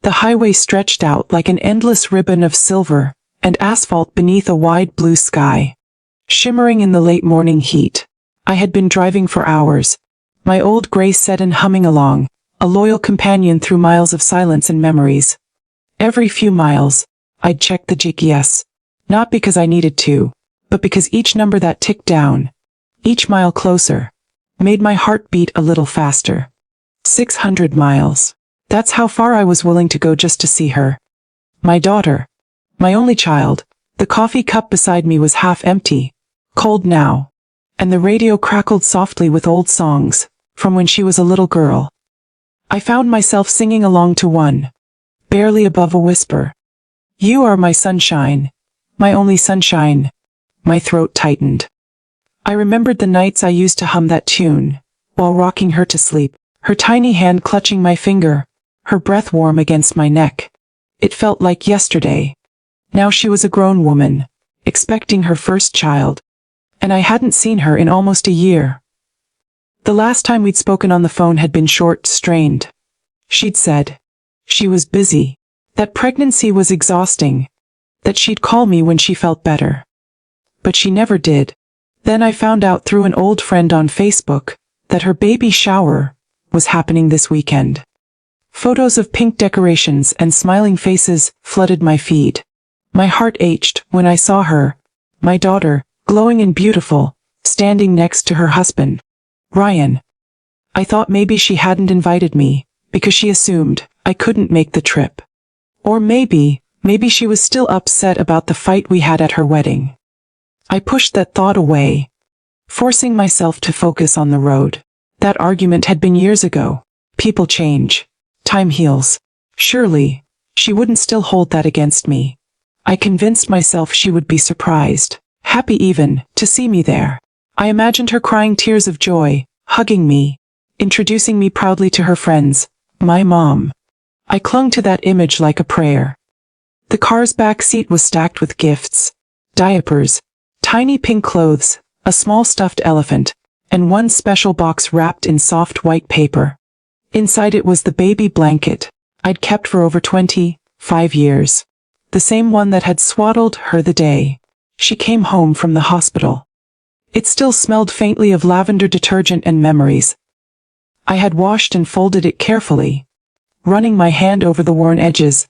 The highway stretched out like an endless ribbon of silver and asphalt beneath a wide blue sky, shimmering in the late morning heat. I had been driving for hours, my old gray sedan humming along, a loyal companion through miles of silence and memories. Every few miles, I'd check the GPS, not because I needed to, but because each number that ticked down, each mile closer, made my heart beat a little faster. 600 miles. That's how far I was willing to go just to see her. My daughter. My only child. The coffee cup beside me was half empty, cold now, and the radio crackled softly with old songs, from when she was a little girl. I found myself singing along to one, barely above a whisper. You are my sunshine, my only sunshine. My throat tightened. I remembered the nights I used to hum that tune, while rocking her to sleep, her tiny hand clutching my finger, her breath warm against my neck. It felt like yesterday. Now she was a grown woman, expecting her first child, and I hadn't seen her in almost a year. The last time we'd spoken on the phone had been short, strained. She'd said she was busy, that pregnancy was exhausting, that she'd call me when she felt better. But she never did. Then I found out through an old friend on Facebook that her baby shower was happening this weekend. Photos of pink decorations and smiling faces flooded my feed. My heart ached when I saw her, my daughter, glowing and beautiful, standing next to her husband, Ryan. I thought maybe she hadn't invited me, because she assumed I couldn't make the trip. Or maybe she was still upset about the fight we had at her wedding. I pushed that thought away, forcing myself to focus on the road. That argument had been years ago. People change. Time heals. Surely, she wouldn't still hold that against me. I convinced myself she would be surprised, happy even, to see me there. I imagined her crying tears of joy, hugging me, introducing me proudly to her friends, my mom. I clung to that image like a prayer. The car's back seat was stacked with gifts, diapers, tiny pink clothes, a small stuffed elephant, and one special box wrapped in soft white paper. Inside it was the baby blanket I'd kept for over 25 years. The same one that had swaddled her the day she came home from the hospital. It still smelled faintly of lavender detergent and memories. I had washed and folded it carefully, running my hand over the worn edges,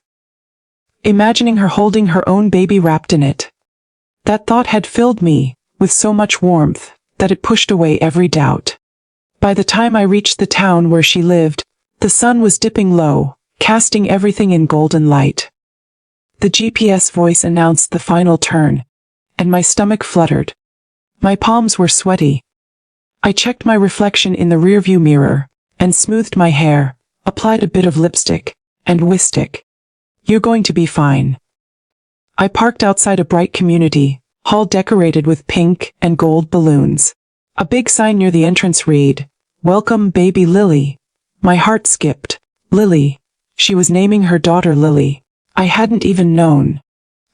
imagining her holding her own baby wrapped in it. That thought had filled me with so much warmth that it pushed away every doubt. By the time I reached the town where she lived, the sun was dipping low, casting everything in golden light. The GPS voice announced the final turn, and my stomach fluttered. My palms were sweaty. I checked my reflection in the rearview mirror, and smoothed my hair, applied a bit of lipstick, and whisked. You're going to be fine. I parked outside a bright community hall decorated with pink and gold balloons. A big sign near the entrance read, "Welcome baby Lily." My heart skipped. Lily. She was naming her daughter Lily. I hadn't even known.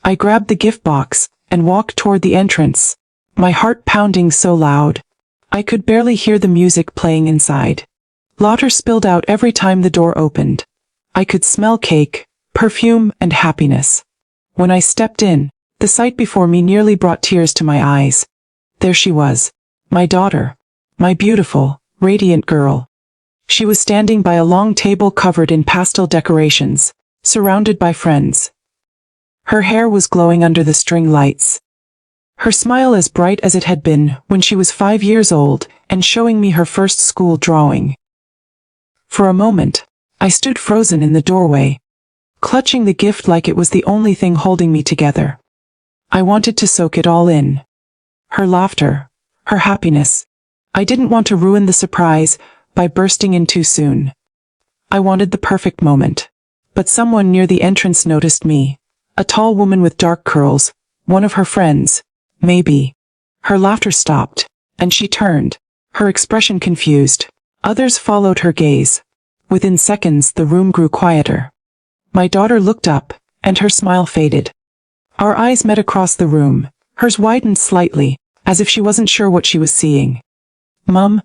I grabbed the gift box and walked toward the entrance, my heart pounding so loud I could barely hear the music playing inside. Laughter spilled out every time the door opened. I could smell cake, perfume, and happiness. When I stepped in, the sight before me nearly brought tears to my eyes. There she was, my daughter, my beautiful, radiant girl. She was standing by a long table covered in pastel decorations, surrounded by friends. Her hair was glowing under the string lights. Her smile as bright as it had been when she was 5 years old and showing me her first school drawing. For a moment, I stood frozen in the doorway, clutching the gift like it was the only thing holding me together. I wanted to soak it all in. Her laughter, her happiness. I didn't want to ruin the surprise by bursting in too soon. I wanted the perfect moment. But someone near the entrance noticed me. A tall woman with dark curls, one of her friends, maybe. Her laughter stopped, and she turned, her expression confused. Others followed her gaze. Within seconds the room grew quieter. My daughter looked up, and her smile faded. Our eyes met across the room. Hers widened slightly, as if she wasn't sure what she was seeing. "Mum?"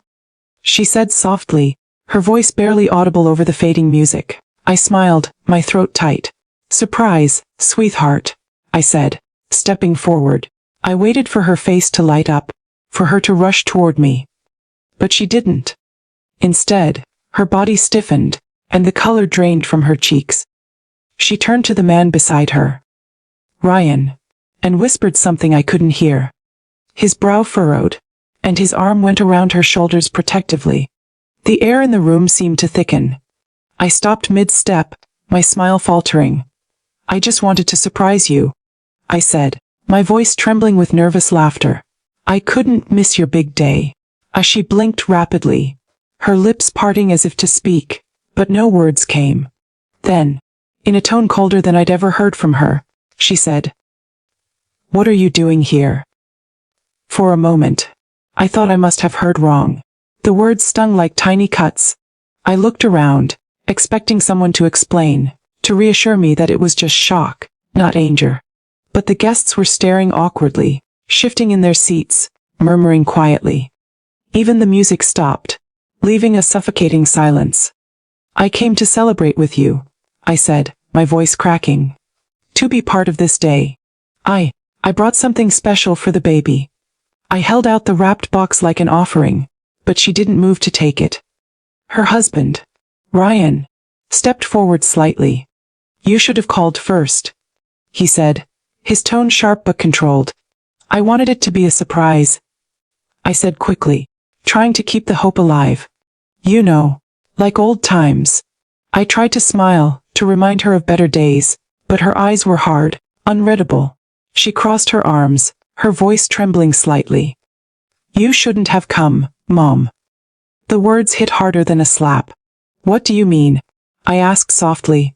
she said softly, her voice barely audible over the fading music. I smiled, my throat tight. Surprise, sweetheart, I said, stepping forward. I waited for her face to light up, for her to rush toward me. But she didn't. Instead, her body stiffened, and the color drained from her cheeks. She turned to the man beside her. Ryan, and whispered something I couldn't hear. His brow furrowed, and his arm went around her shoulders protectively. The air in the room seemed to thicken. I stopped mid-step, my smile faltering. I just wanted to surprise you, I said, my voice trembling with nervous laughter. I couldn't miss your big day. As she blinked rapidly, her lips parting as if to speak, but no words came. Then, in a tone colder than I'd ever heard from her, she said, "What are you doing here?" For a moment, I thought I must have heard wrong. The words stung like tiny cuts. I looked around, expecting someone to explain, to reassure me that it was just shock, not anger. But the guests were staring awkwardly, shifting in their seats, murmuring quietly. Even the music stopped, leaving a suffocating silence. "I came to celebrate with you," I said, my voice cracking. "To be part of this day. I brought something special for the baby." I held out the wrapped box like an offering, but she didn't move to take it. Her husband, Ryan, stepped forward slightly. "You should have called first," he said, his tone sharp but controlled. "I wanted it to be a surprise," I said quickly, trying to keep the hope alive. "You know, like old times." I tried to smile, to remind her of better days, but her eyes were hard, unreadable. She crossed her arms, her voice trembling slightly. "You shouldn't have come, Mom." The words hit harder than a slap. "What do you mean?" I asked softly.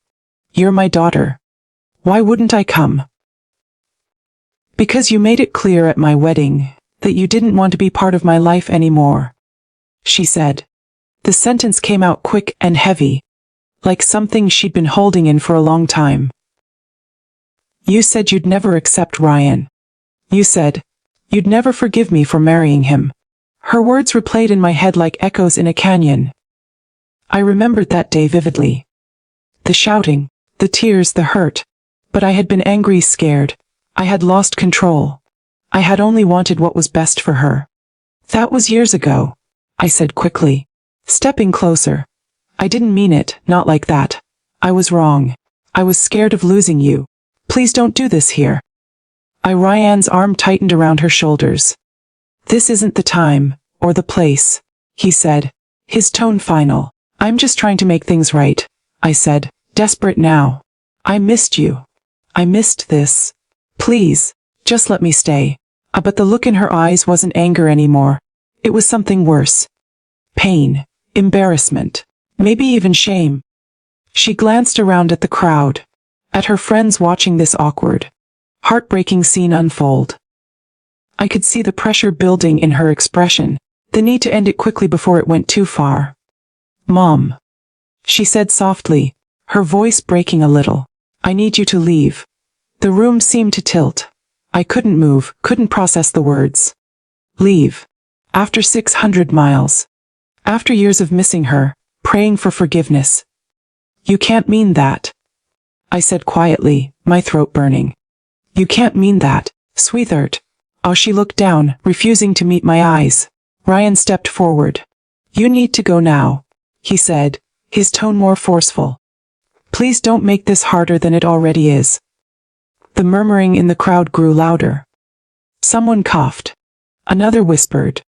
"You're my daughter. Why wouldn't I come?" "Because you made it clear at my wedding that you didn't want to be part of my life anymore," she said. The sentence came out quick and heavy, like something she'd been holding in for a long time. "You said you'd never accept Ryan. You said you'd never forgive me for marrying him." Her words replayed in my head like echoes in a canyon. I remembered that day vividly. The shouting, the tears, the hurt. But I had been angry, scared. I had lost control. I had only wanted what was best for her. "That was years ago," I said quickly, stepping closer. "I didn't mean it, not like that. I was wrong. I was scared of losing you. Please don't do this here." Ryan's arm tightened around her shoulders. "This isn't the time, or the place," he said, his tone final. "I'm just trying to make things right," I said, desperate now. "I missed you. I missed this. Please, just let me stay." But the look in her eyes wasn't anger anymore. It was something worse. Pain, embarrassment, maybe even shame. She glanced around at the crowd, at her friends watching this awkward, heartbreaking scene unfold. I could see the pressure building in her expression, the need to end it quickly before it went too far. "Mom," she said softly, her voice breaking a little, "I need you to leave." The room seemed to tilt. I couldn't move, couldn't process the words. Leave. After 600 miles. After years of missing her, praying for forgiveness. "You can't mean that," I said quietly, my throat burning. "You can't mean that, sweetheart." She looked down, refusing to meet my eyes. Ryan stepped forward. "You need to go now," he said, his tone more forceful. "Please don't make this harder than it already is." The murmuring in the crowd grew louder. Someone coughed. Another whispered,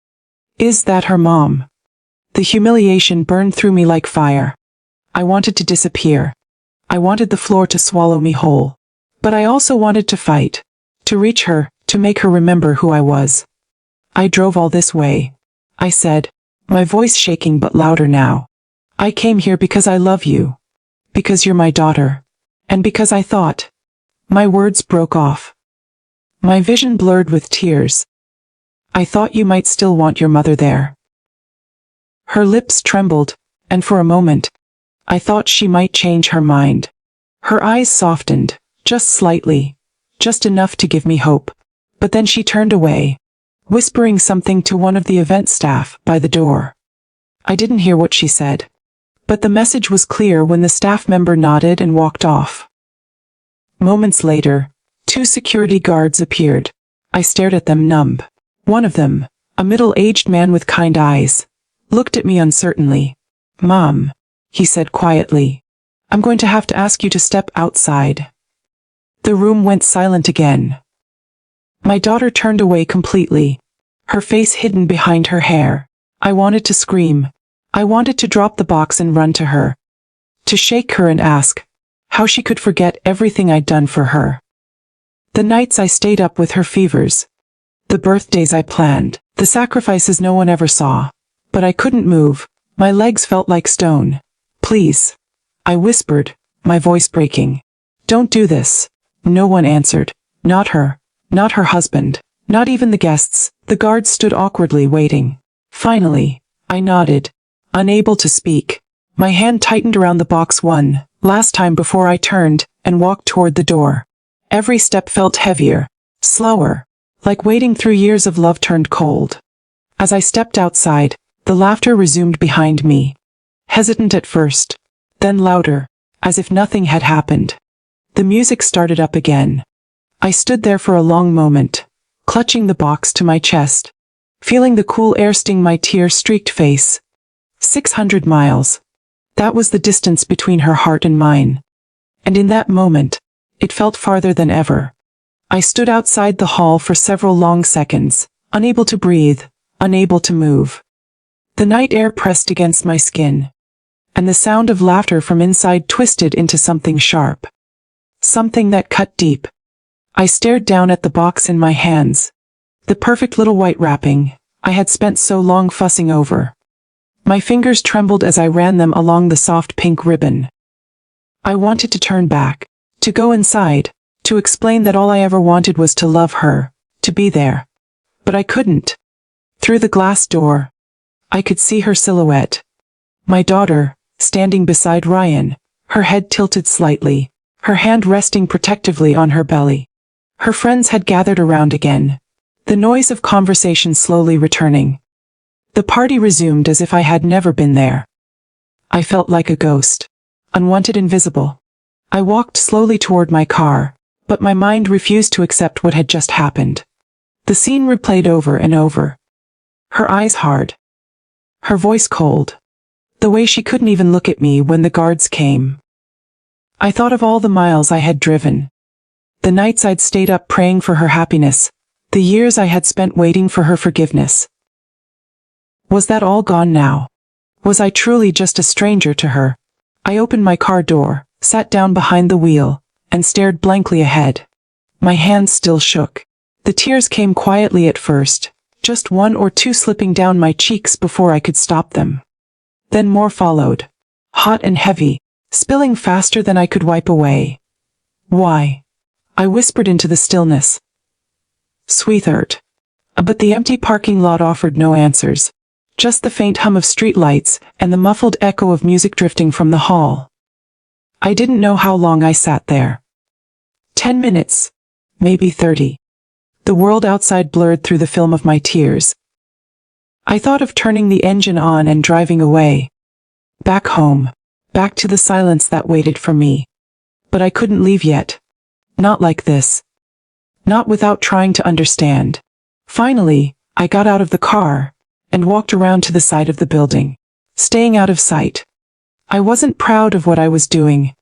"Is that her mom?" The humiliation burned through me like fire. I wanted to disappear. I wanted the floor to swallow me whole. But I also wanted to fight, to reach her, to make her remember who I was. "I drove all this way," I said, my voice shaking but louder now. "I came here because I love you. Because you're my daughter. And because I thought..." My words broke off. My vision blurred with tears. "I thought you might still want your mother there." Her lips trembled, and for a moment, I thought she might change her mind. Her eyes softened, just slightly, just enough to give me hope. But then she turned away, whispering something to one of the event staff by the door. I didn't hear what she said. But the message was clear when the staff member nodded and walked off. Moments later, 2 security guards appeared. I stared at them numb. One of them, a middle-aged man with kind eyes, looked at me uncertainly. "Mom," he said quietly, "I'm going to have to ask you to step outside." The room went silent again. My daughter turned away completely, her face hidden behind her hair. I wanted to scream. I wanted to drop the box and run to her. To shake her and ask how she could forget everything I'd done for her. The nights I stayed up with her fevers. The birthdays I planned. The sacrifices no one ever saw. But I couldn't move. My legs felt like stone. "Please," I whispered, my voice breaking. "Don't do this." No one answered. Not her. Not her husband. Not even the guests. The guards stood awkwardly waiting. Finally, I nodded, unable to speak. My hand tightened around the box one last time before I turned and walked toward the door. Every step felt heavier, slower, like wading through years of love turned cold. As I stepped outside, the laughter resumed behind me. Hesitant at first, then louder, as if nothing had happened. The music started up again. I stood there for a long moment, clutching the box to my chest, feeling the cool air sting my tear-streaked face. 600 miles. That was the distance between her heart and mine. And in that moment, it felt farther than ever. I stood outside the hall for several long seconds, unable to breathe, unable to move. The night air pressed against my skin, and the sound of laughter from inside twisted into something sharp. Something that cut deep. I stared down at the box in my hands. The perfect little white wrapping I had spent so long fussing over. My fingers trembled as I ran them along the soft pink ribbon. I wanted to turn back, to go inside, to explain that all I ever wanted was to love her, to be there. But I couldn't. Through the glass door, I could see her silhouette. My daughter, standing beside Ryan, her head tilted slightly, her hand resting protectively on her belly. Her friends had gathered around again, the noise of conversation slowly returning. The party resumed as if I had never been there. I felt like a ghost, unwanted, invisible. I walked slowly toward my car, but my mind refused to accept what had just happened. The scene replayed over and over. Her eyes hard. Her voice cold. The way she couldn't even look at me when the guards came. I thought of all the miles I had driven. The nights I'd stayed up praying for her happiness. The years I had spent waiting for her forgiveness. Was that all gone now? Was I truly just a stranger to her? I opened my car door, sat down behind the wheel, and stared blankly ahead. My hands still shook. The tears came quietly at first, just 1 or 2 slipping down my cheeks before I could stop them. Then more followed, hot and heavy, spilling faster than I could wipe away. "Why?" I whispered into the stillness. "Sweetheart." But the empty parking lot offered no answers. Just the faint hum of streetlights and the muffled echo of music drifting from the hall. I didn't know how long I sat there. 10 minutes. Maybe 30. The world outside blurred through the film of my tears. I thought of turning the engine on and driving away. Back home. Back to the silence that waited for me. But I couldn't leave yet. Not like this. Not without trying to understand. Finally, I got out of the car and walked around to the side of the building, staying out of sight. I wasn't proud of what I was doing,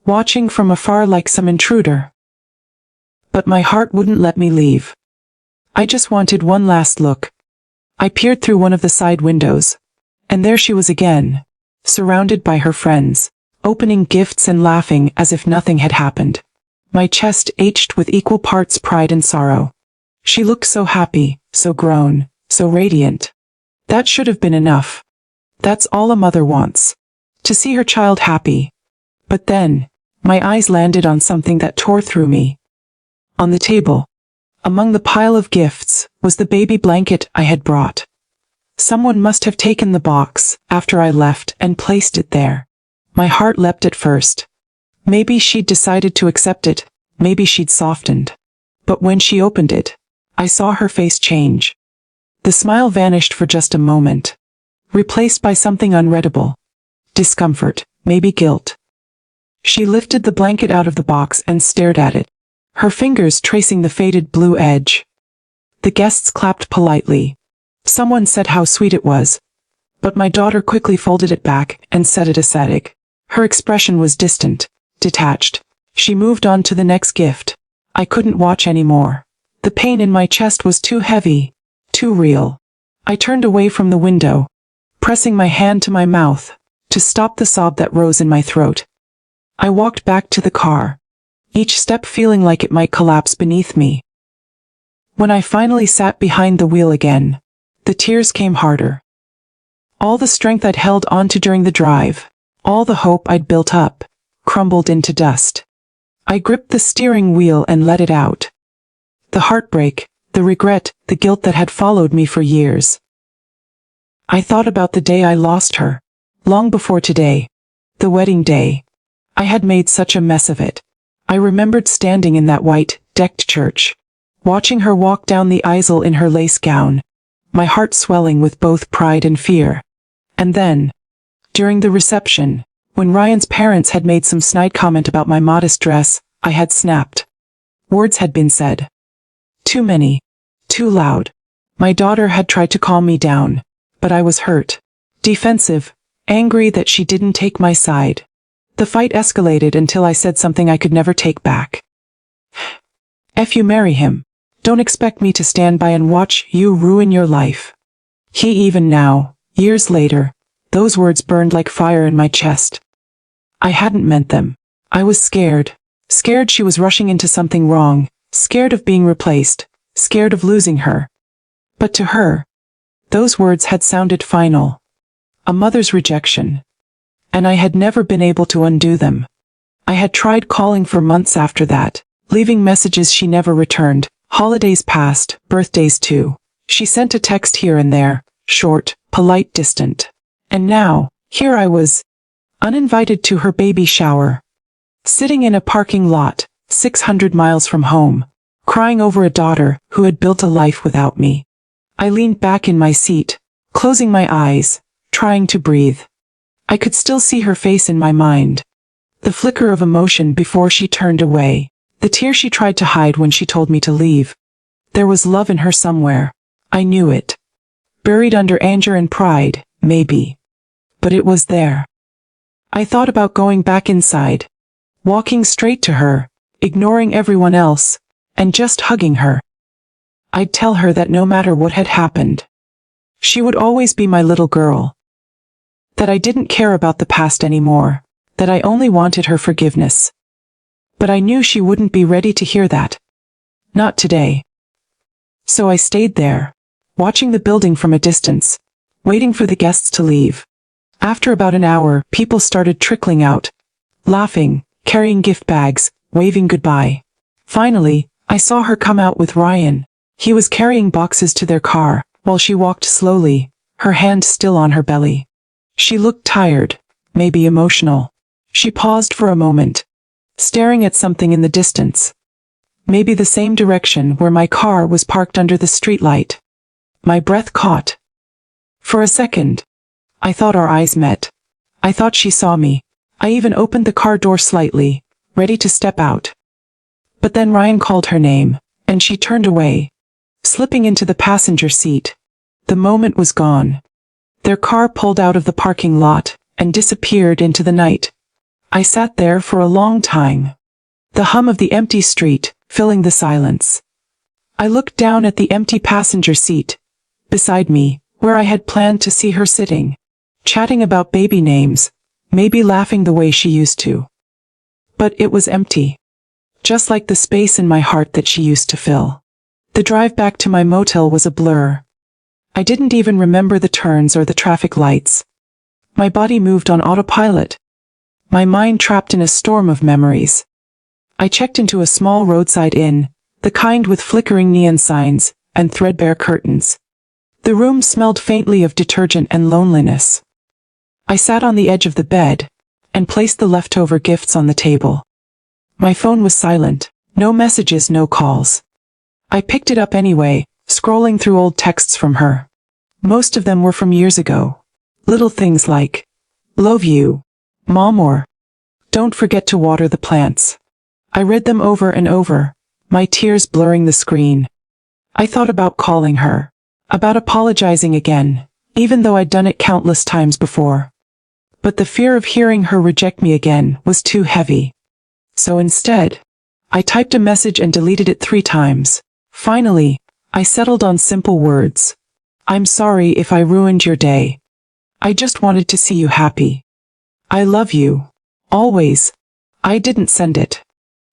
watching from afar like some intruder. But my heart wouldn't let me leave. I just wanted one last look. I peered through one of the side windows, and there she was again, surrounded by her friends, opening gifts and laughing as if nothing had happened. My chest ached with equal parts pride and sorrow. She looked so happy, so grown, so radiant. That should have been enough. That's all a mother wants. To see her child happy. But then, my eyes landed on something that tore through me. On the table, among the pile of gifts, was the baby blanket I had brought. Someone must have taken the box after I left and placed it there. My heart leapt at first. Maybe she'd decided to accept it, maybe she'd softened. But when she opened it, I saw her face change. The smile vanished for just a moment, replaced by something unreadable. discomfort, maybe guilt. She lifted the blanket out of the box and stared at it, her fingers tracing the faded blue edge. The guests clapped politely. Someone said how sweet it was, but my daughter quickly folded it back and said it ascetic. Her expression was distant, detached. She moved on to the next gift. I couldn't watch anymore. The pain in my chest was too heavy, too real. I turned away from the window, pressing my hand to my mouth, to stop the sob that rose in my throat. I walked back to the car, each step feeling like it might collapse beneath me. When I finally sat behind the wheel again, the tears came harder. All the strength I'd held onto during the drive, all the hope I'd built up, crumbled into dust. I gripped the steering wheel and let it out. The heartbreak, the regret, the guilt that had followed me for years. I thought about the day I lost her, long before today, the wedding day. I had made such a mess of it. I remembered standing in that white, decked church, watching her walk down the aisle in her lace gown, my heart swelling with both pride and fear. And then, during the reception, when Ryan's parents had made some snide comment about my modest dress, I had snapped. Words had been said. Too many. Too loud. My daughter had tried to calm me down, but I was hurt. Defensive. Angry that she didn't take my side. The fight escalated until I said something I could never take back. If you marry him, don't expect me to stand by and watch you ruin your life. Even now, years later, those words burned like fire in my chest. I hadn't meant them. I was scared. Scared she was rushing into something wrong, scared of being replaced, scared of losing her. But to her, those words had sounded final. A mother's rejection. And I had never been able to undo them. I had tried calling for months after that, leaving messages she never returned. Holidays passed, birthdays too. She sent a text here and there, short, polite, distant. And now, here I was, uninvited to her baby shower. Sitting in a parking lot, 600 miles from home, crying over a daughter who had built a life without me. I leaned back in my seat, closing my eyes, trying to breathe. I could still see her face in my mind. The flicker of emotion before she turned away. The tear she tried to hide when she told me to leave. There was love in her somewhere. I knew it. Buried under anger and pride, maybe. But it was there. I thought about going back inside, walking straight to her, ignoring everyone else, and just hugging her. I'd tell her that no matter what had happened, she would always be my little girl. That I didn't care about the past anymore, that I only wanted her forgiveness. But I knew she wouldn't be ready to hear that. Not today. So I stayed there, watching the building from a distance, waiting for the guests to leave. After about an hour, people started trickling out, laughing, carrying gift bags, waving goodbye. Finally, I saw her come out with Ryan. He was carrying boxes to their car, while she walked slowly, her hand still on her belly. She looked tired, maybe emotional. She paused for a moment, staring at something in the distance. Maybe the same direction where my car was parked under the streetlight. My breath caught. For a second, I thought our eyes met. I thought she saw me. I even opened the car door slightly, ready to step out. But then Ryan called her name, and she turned away, slipping into the passenger seat. The moment was gone. Their car pulled out of the parking lot and disappeared into the night. I sat there for a long time. The hum of the empty street, filling the silence. I looked down at the empty passenger seat, beside me, where I had planned to see her sitting, chatting about baby names, maybe laughing the way she used to. But it was empty. Just like the space in my heart that she used to fill. The drive back to my motel was a blur. I didn't even remember the turns or the traffic lights. My body moved on autopilot. My mind trapped in a storm of memories. I checked into a small roadside inn, the kind with flickering neon signs and threadbare curtains. The room smelled faintly of detergent and loneliness. I sat on the edge of the bed and placed the leftover gifts on the table. My phone was silent, no messages, no calls. I picked it up anyway, scrolling through old texts from her. Most of them were from years ago. Little things like, Love you, Mom, or don't forget to water the plants. I read them over and over, my tears blurring the screen. I thought about calling her, about apologizing again, even though I'd done it countless times before. But the fear of hearing her reject me again was too heavy. So instead, I typed a message and deleted it 3 times. Finally, I settled on simple words. I'm sorry if I ruined your day. I just wanted to see you happy. I love you. Always. I didn't send it.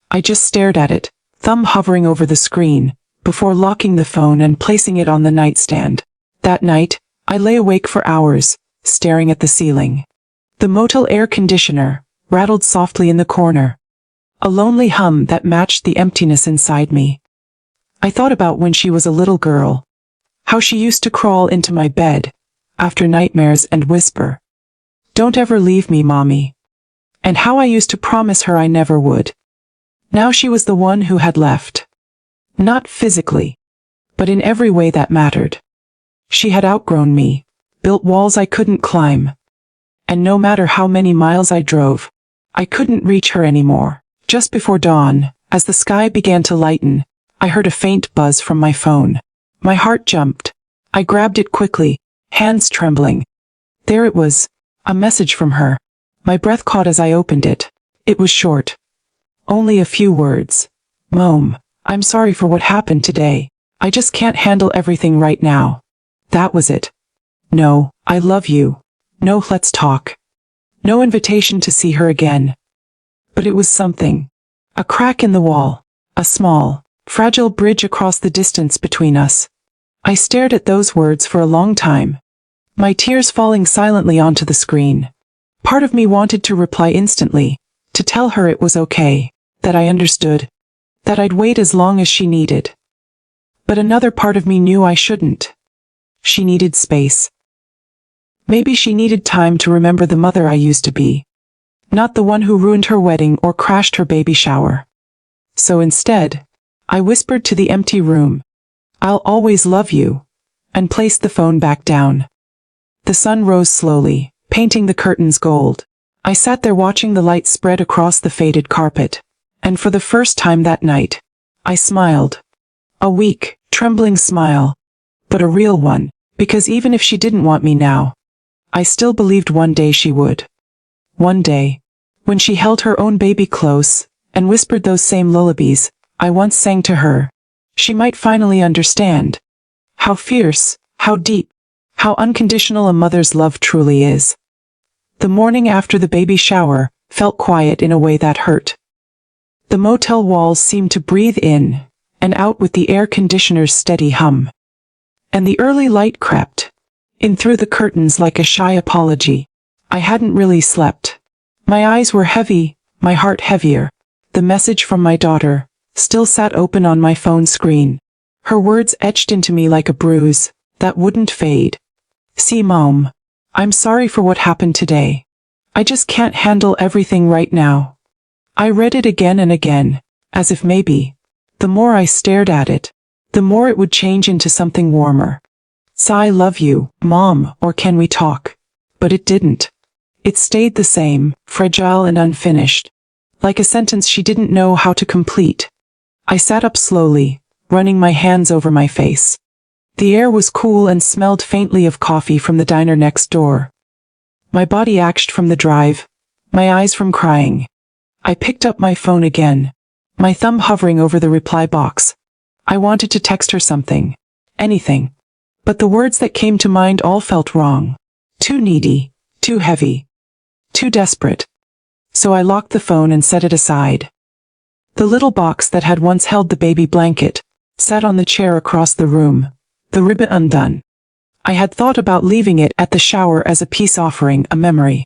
I just stared at it, thumb hovering over the screen, before locking the phone and placing it on the nightstand. That night, I lay awake for hours, staring at the ceiling. The motel air conditioner rattled softly in the corner, a lonely hum that matched the emptiness inside me. I thought about when she was a little girl, how she used to crawl into my bed after nightmares and whisper, "Don't ever leave me, Mommy," and how I used to promise her I never would. Now she was the one who had left. Not physically, but in every way that mattered. She had outgrown me, built walls I couldn't climb, and no matter how many miles I drove, I couldn't reach her anymore. Just before dawn, as the sky began to lighten, I heard a faint buzz from my phone. My heart jumped. I grabbed it quickly, hands trembling. There it was, a message from her. My breath caught as I opened it. It was short. Only a few words. "Mom, I'm sorry for what happened today. I just can't handle everything right now." That was it. No, I love you. No, let's talk. No invitation to see her again. But it was something. A crack in the wall. A small, fragile bridge across the distance between us. I stared at those words for a long time, my tears falling silently onto the screen. Part of me wanted to reply instantly, to tell her it was okay, that I understood, that I'd wait as long as she needed. But another part of me knew I shouldn't. She needed space. Maybe she needed time to remember the mother I used to be, not the one who ruined her wedding or crashed her baby shower. So instead, I whispered to the empty room, "I'll always love you," and placed the phone back down. The sun rose slowly, painting the curtains gold. I sat there watching the light spread across the faded carpet, and for the first time that night, I smiled. A weak, trembling smile, but a real one, because even if she didn't want me now, I still believed one day she would. One day, when she held her own baby close, and whispered those same lullabies I once sang to her, she might finally understand how fierce, how deep, how unconditional a mother's love truly is. The morning after the baby shower felt quiet in a way that hurt. The motel walls seemed to breathe in and out with the air conditioner's steady hum. And the early light crept in through the curtains like a shy apology. I hadn't really slept. My eyes were heavy, my heart heavier. The message from my daughter still sat open on my phone screen. Her words etched into me like a bruise that wouldn't fade. "See, Mom, I'm sorry for what happened today. I just can't handle everything right now." I read it again and again, as if maybe, the more I stared at it, the more it would change into something warmer. "I love you, Mom, or can we talk?" But it didn't. It stayed the same, fragile and unfinished, like a sentence she didn't know how to complete. I sat up slowly, running my hands over my face. The air was cool and smelled faintly of coffee from the diner next door. My body ached from the drive, my eyes from crying. I picked up my phone again, my thumb hovering over the reply box. I wanted to text her something, anything. But the words that came to mind all felt wrong. Too needy, too heavy, too desperate. So I locked the phone and set it aside. The little box that had once held the baby blanket sat on the chair across the room, the ribbon undone. I had thought about leaving it at the shower as a peace offering, a memory.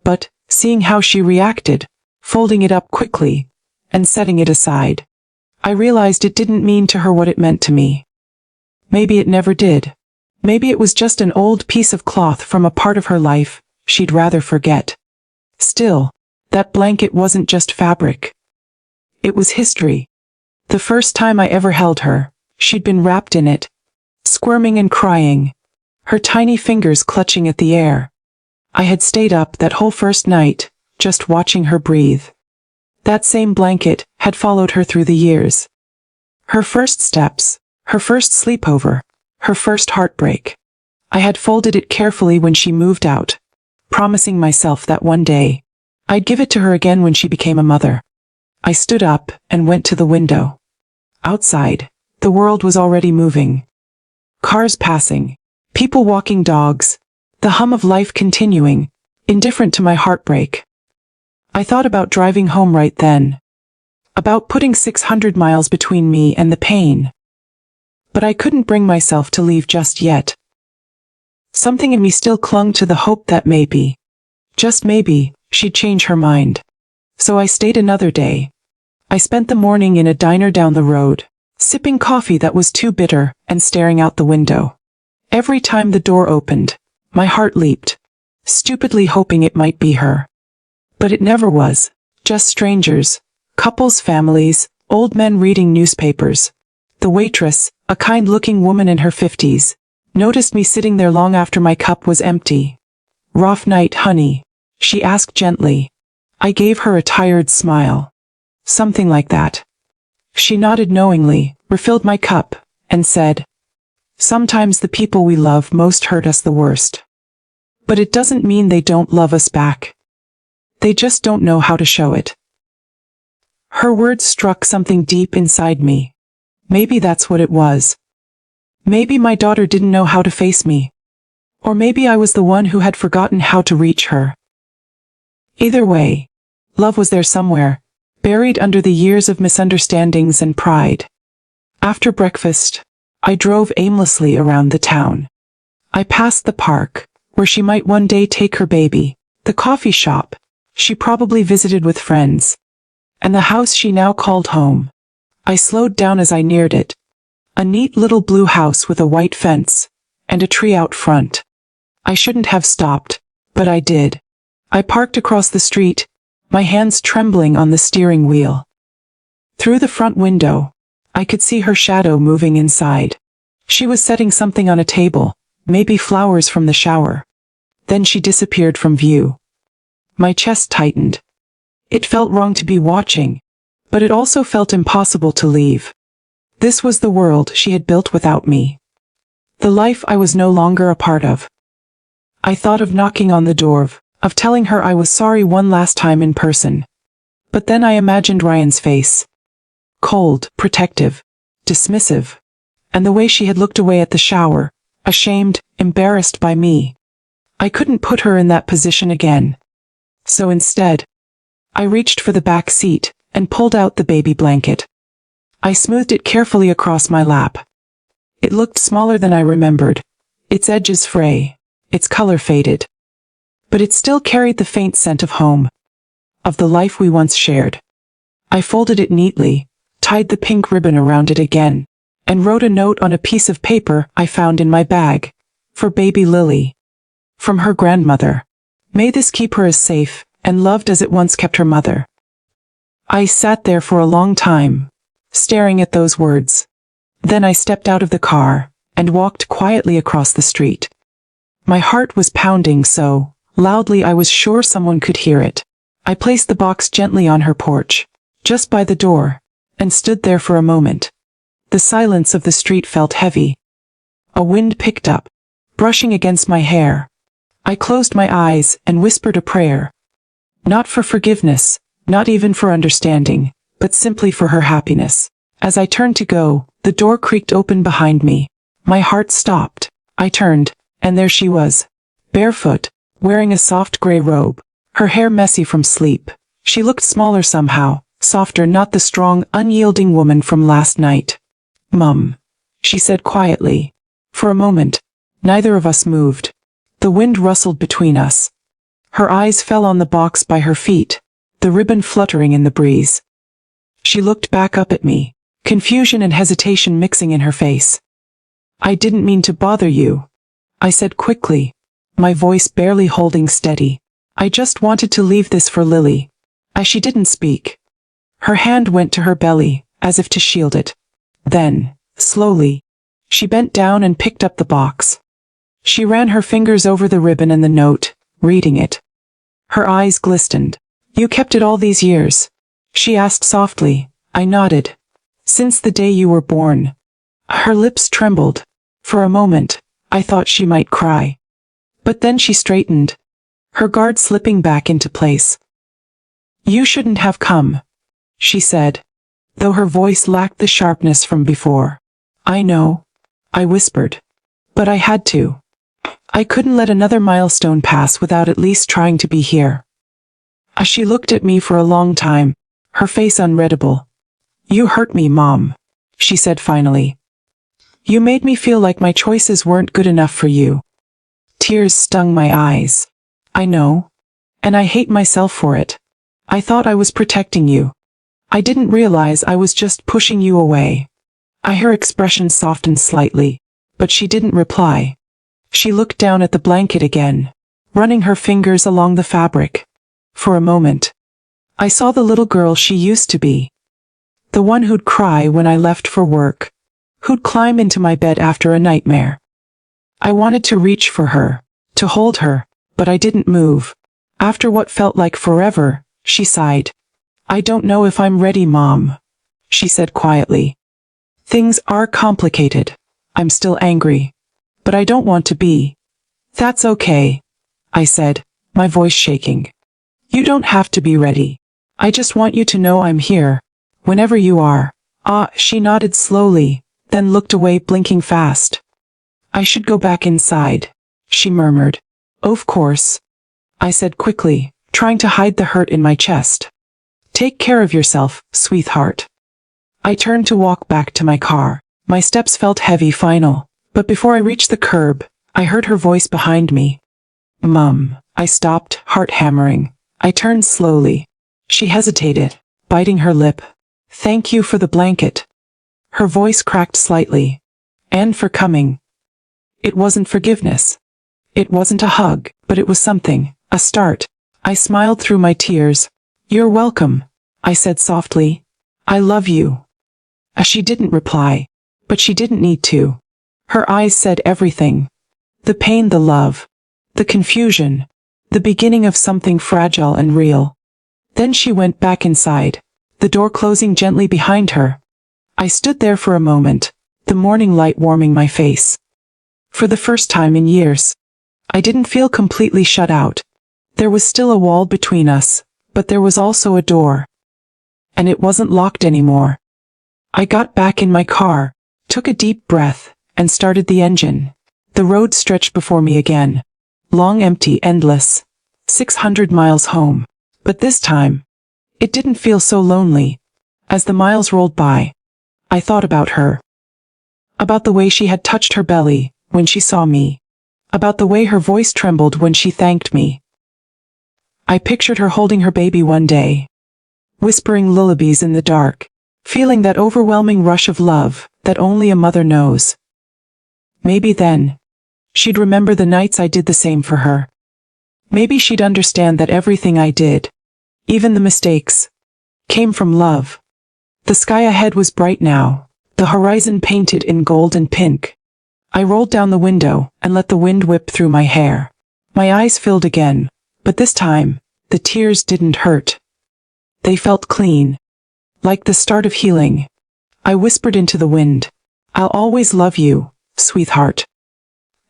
But, seeing how she reacted, folding it up quickly, and setting it aside, I realized it didn't mean to her what it meant to me. Maybe it never did. Maybe it was just an old piece of cloth from a part of her life she'd rather forget. Still, that blanket wasn't just fabric. It was history. The first time I ever held her, she'd been wrapped in it, squirming and crying, her tiny fingers clutching at the air. I had stayed up that whole first night, just watching her breathe. That same blanket had followed her through the years. Her first steps, her first sleepover, her first heartbreak. I had folded it carefully when she moved out, promising myself that one day, I'd give it to her again when she became a mother. I stood up and went to the window. Outside, the world was already moving. Cars passing, people walking dogs, the hum of life continuing, indifferent to my heartbreak. I thought about driving home right then. About putting 600 miles between me and the pain. But I couldn't bring myself to leave just yet. Something in me still clung to the hope that maybe, just maybe, she'd change her mind. So I stayed another day. I spent the morning in a diner down the road, sipping coffee that was too bitter and staring out the window. Every time the door opened, my heart leaped, stupidly hoping it might be her. But it never was, just strangers, couples, families, old men reading newspapers. The waitress, a kind-looking woman in her 50s, noticed me sitting there long after my cup was empty. "Rough night, honey?" she asked gently. I gave her a tired smile. Something like that. She nodded knowingly, refilled my cup, and said, "Sometimes the people we love most hurt us the worst. But it doesn't mean they don't love us back. They just don't know how to show it." Her words struck something deep inside me. Maybe that's what it was. Maybe my daughter didn't know how to face me. Or maybe I was the one who had forgotten how to reach her. Either way, love was there somewhere, buried under the years of misunderstandings and pride. After breakfast, I drove aimlessly around the town. I passed the park, where she might one day take her baby, the coffee shop she probably visited with friends, and the house she now called home. I slowed down as I neared it. A neat little blue house with a white fence, and a tree out front. I shouldn't have stopped, but I did. I parked across the street, my hands trembling on the steering wheel. Through the front window, I could see her shadow moving inside. She was setting something on a table, maybe flowers from the shower. Then she disappeared from view. My chest tightened. It felt wrong to be watching, but it also felt impossible to leave. This was the world she had built without me. The life I was no longer a part of. I thought of knocking on the door, of telling her I was sorry one last time in person. But then I imagined Ryan's face. Cold, protective, dismissive. And the way she had looked away at the shower, ashamed, embarrassed by me. I couldn't put her in that position again. So instead, I reached for the back seat and pulled out the baby blanket. I smoothed it carefully across my lap. It looked smaller than I remembered, its edges fray, its color faded. But it still carried the faint scent of home, of the life we once shared. I folded it neatly, tied the pink ribbon around it again, and wrote a note on a piece of paper I found in my bag, for baby Lily. From her grandmother. May this keep her as safe and loved as it once kept her mother. I sat there for a long time, staring at those words. Then I stepped out of the car and walked quietly across the street. My heart was pounding so loudly I was sure someone could hear it. I placed the box gently on her porch, just by the door, and stood there for a moment. The silence of the street felt heavy. A wind picked up, brushing against my hair. I closed my eyes and whispered a prayer. Not for forgiveness, not even for understanding, but simply for her happiness. As I turned to go, the door creaked open behind me. My heart stopped. I turned, and there she was, barefoot, wearing a soft gray robe, her hair messy from sleep. She looked smaller somehow, softer, not the strong, unyielding woman from last night. "Mum," she said quietly. For a moment, neither of us moved. The wind rustled between us. Her eyes fell on the box by her feet, the ribbon fluttering in the breeze. She looked back up at me, confusion and hesitation mixing in her face. "I didn't mean to bother you," I said quickly, my voice barely holding steady. "I just wanted to leave this for Lily." As she didn't speak, her hand went to her belly, as if to shield it. Then, slowly, she bent down and picked up the box. She ran her fingers over the ribbon and the note, reading it. Her eyes glistened. You kept it all these years? She asked softly. I nodded. Since the day you were born. Her lips trembled. For a moment, I thought she might cry. But then she straightened, her guard slipping back into place. You shouldn't have come, she said, though her voice lacked the sharpness from before. I know, I whispered. But I had to. I couldn't let another milestone pass without at least trying to be here. She looked at me for a long time, her face unreadable. You hurt me, Mom, she said finally. You made me feel like my choices weren't good enough for you. Tears stung my eyes. I know. And I hate myself for it. I thought I was protecting you. I didn't realize I was just pushing you away. Her expression softened slightly, but she didn't reply. She looked down at the blanket again, running her fingers along the fabric. For a moment, I saw the little girl she used to be. The one who'd cry when I left for work, who'd climb into my bed after a nightmare. I wanted to reach for her, to hold her, but I didn't move. After what felt like forever, she sighed. I don't know if I'm ready, Mom, she said quietly. Things are complicated. I'm still angry. But I don't want to be. That's okay, I said, my voice shaking. You don't have to be ready. I just want you to know I'm here, whenever you are. She nodded slowly, then looked away, blinking fast. I should go back inside, she murmured. Of course, I said quickly, trying to hide the hurt in my chest. Take care of yourself, sweetheart. I turned to walk back to my car. My steps felt heavy, final, but before I reached the curb, I heard her voice behind me. Mum, I stopped, heart hammering. I turned slowly. She hesitated, biting her lip. Thank you for the blanket. Her voice cracked slightly. And for coming. It wasn't forgiveness. It wasn't a hug, but it was something, a start. I smiled through my tears. You're welcome, I said softly. I love you. She didn't reply, but she didn't need to. Her eyes said everything. The pain, the love, the confusion, the beginning of something fragile and real. Then she went back inside, the door closing gently behind her. I stood there for a moment, the morning light warming my face. For the first time in years, I didn't feel completely shut out. There was still a wall between us, but there was also a door. And it wasn't locked anymore. I got back in my car, took a deep breath, and started the engine. The road stretched before me again. Long, empty, endless. 600 miles home. But this time, it didn't feel so lonely. As the miles rolled by, I thought about her. About the way she had touched her belly when she saw me. About the way her voice trembled when she thanked me. I pictured her holding her baby one day, whispering lullabies in the dark, feeling that overwhelming rush of love that only a mother knows. Maybe then, she'd remember the nights I did the same for her. Maybe she'd understand that everything I did, even the mistakes, came from love. The sky ahead was bright now, the horizon painted in gold and pink. I rolled down the window and let the wind whip through my hair. My eyes filled again, but this time, the tears didn't hurt. They felt clean. Like the start of healing. I whispered into the wind. I'll always love you, sweetheart.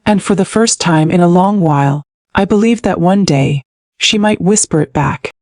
And for the first time in a long while, I believed that one day, she might whisper it back.